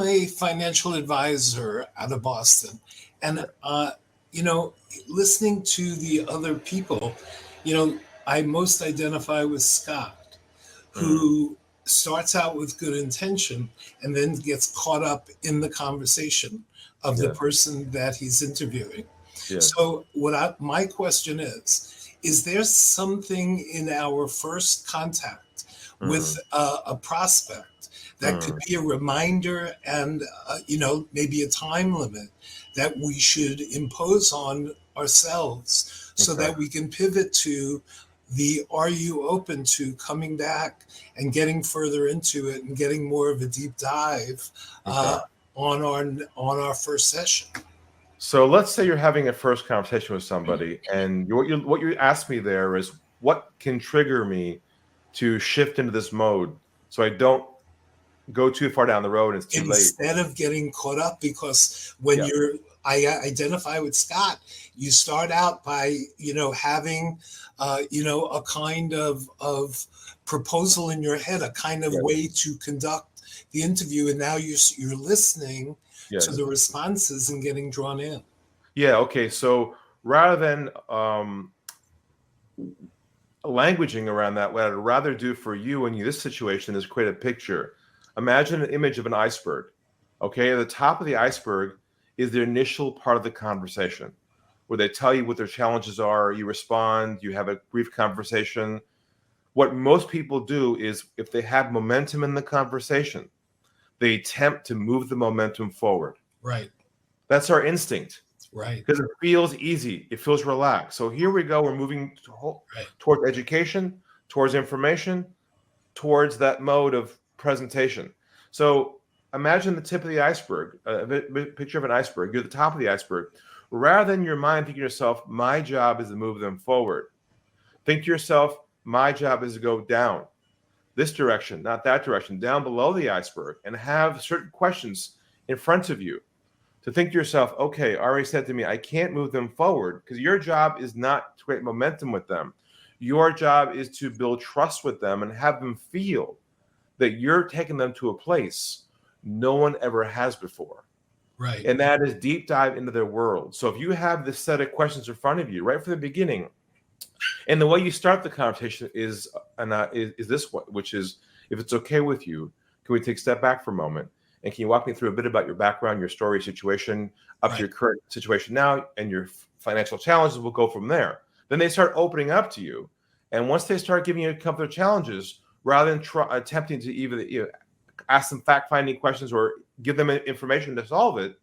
a financial advisor out of Boston, and listening to the other people, I most identify with Scott, who starts out with good intention and then gets caught up in the conversation of the person that he's interviewing. So my question is there something in our first contact with a prospect that could be a reminder and, maybe a time limit that we should impose on ourselves so that we can pivot to are you open to coming back and getting further into it and getting more of a deep dive on our first session? So let's say you're having a first conversation with somebody, and what you asked me there is what can trigger me to shift into this mode so I don't go too far down the road and it's too late. Instead of getting caught up, because when I identify with Scott, you start out by, having, a kind of proposal in your head, a kind of way to conduct the interview. And now you're listening to the responses and getting drawn in. Yeah. Okay. So rather than languaging around that, what I'd rather do for you in this situation is create a picture. Imagine an image of an iceberg. Okay. At the top of the iceberg is the initial part of the conversation where they tell you what their challenges are. You respond, you have a brief conversation. What most people do is if they have momentum in the conversation, they attempt to move the momentum forward. Right. That's our instinct. Right. Because it feels easy. It feels relaxed. So here we go. We're moving towards education, towards information, towards that mode of presentation. So imagine the tip of the iceberg, a picture of an iceberg. You're at the top of the iceberg. Rather than your mind thinking to yourself, my job is to move them forward. Think to yourself, my job is to go down this direction, not that direction, down below the iceberg, and have certain questions in front of you to think to yourself, okay, Ari said to me, I can't move them forward because your job is not to create momentum with them. Your job is to build trust with them and have them feel that you're taking them to a place no one ever has before. Right. And that is deep dive into their world. So if you have this set of questions in front of you right from the beginning, and the way you start the conversation is this one, which is, if it's okay with you, can we take a step back for a moment? And can you walk me through a bit about your background, your story, situation, up to your current situation now, and your financial challenges? We'll go from there. Then they start opening up to you. And once they start giving you a couple of challenges, rather than attempting to either ask them fact-finding questions or give them information to solve it,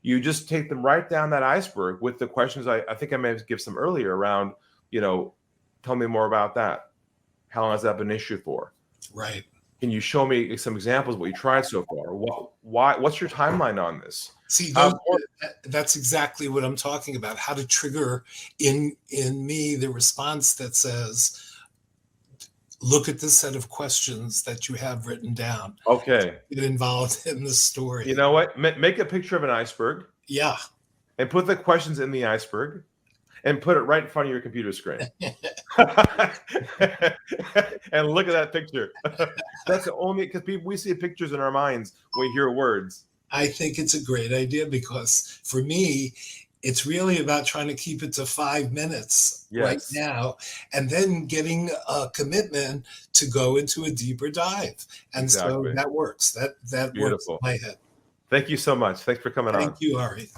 you just take them right down that iceberg with the questions I think I may have given some earlier around, tell me more about that. How long has that been an issue for? Right. Can you show me some examples of what you tried so far? What's your timeline on this? See, that's exactly what I'm talking about. How to trigger in me the response that says, look at this set of questions that you have written down. Okay. Get involved in the story. You know what? Make a picture of an iceberg. Yeah. And put the questions in the iceberg and put it right in front of your computer screen. And look at that picture. That's the only, because we see pictures in our minds when we hear words. I think it's a great idea because for me, it's really about trying to keep it to 5 minutes right now, and then getting a commitment to go into a deeper dive. And so that works. That works in my head. Thank you so much. Thanks for coming on. Thank you, Ari.